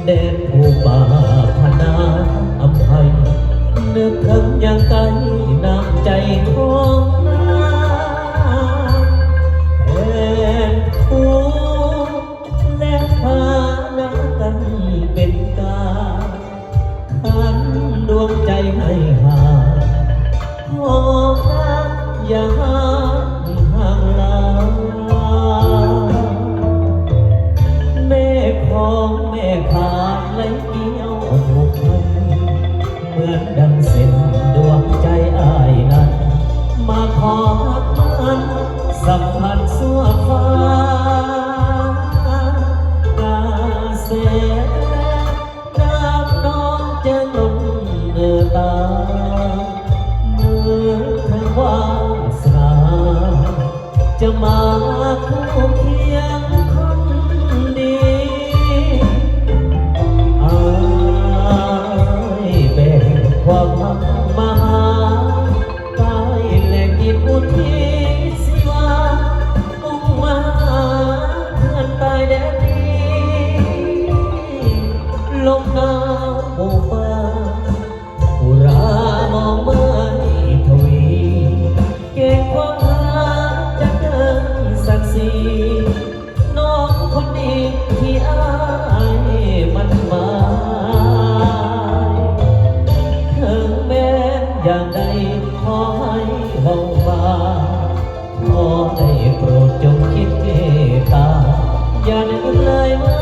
แดนผู้ป่าพนาอภัยนึกถึงอย่างไกลน้ำใจของนาแทนผู้และพานากันเป็นกาขันดวงใจให้หาขอรักอย่าห่างลาแม่ของแม่ขาดไหลเกี่ยวผูกพันเหมือนดังเส้นดวงใจอ้ายนั้นมาขอมันสัมพันธ์สั่วฟ้ากาเสน้ำน้องจะลงเนื้อตาเมื่อเธอวาสนาจะมาคู่เคียงคนดีอ้ายแบ่งความรักมาหาตายและกินอุทิศสิวามุ่งมาเพื่อนตายแดนนี้ลมหนาวโบกมาอุรามองเมื่อยทวีเก่งความหาจะเดินศักดิ์ศรีน้องคนนี้ที่อ้ายมันหมายถึงแม้อย่างใดขอให้เบาบางขอได้โปรดจงคิดเมตตาอย่านึกเลยว่า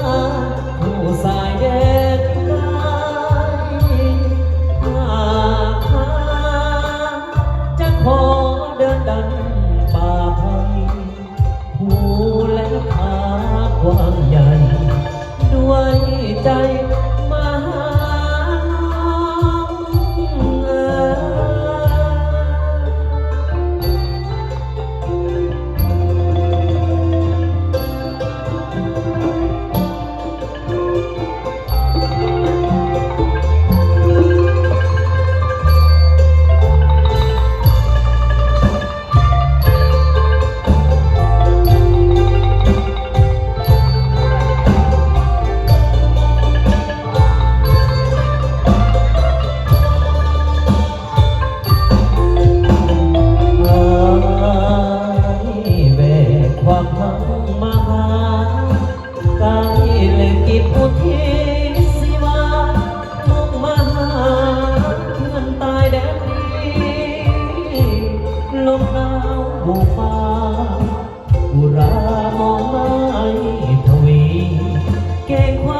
ผู้สายแดนไกลหากหาจะขอเดินดันป่าไผ่ผู้และผากว้างใหญ่ด้วยใจมาหาน้องเอ๋แบกความพังมาหากายและกิจอุทิศสิวามุ่งมาหาเพื่อนตายแดนนี้ลมหนาวบุกมาอุรามองไม้ทวีเก่งความ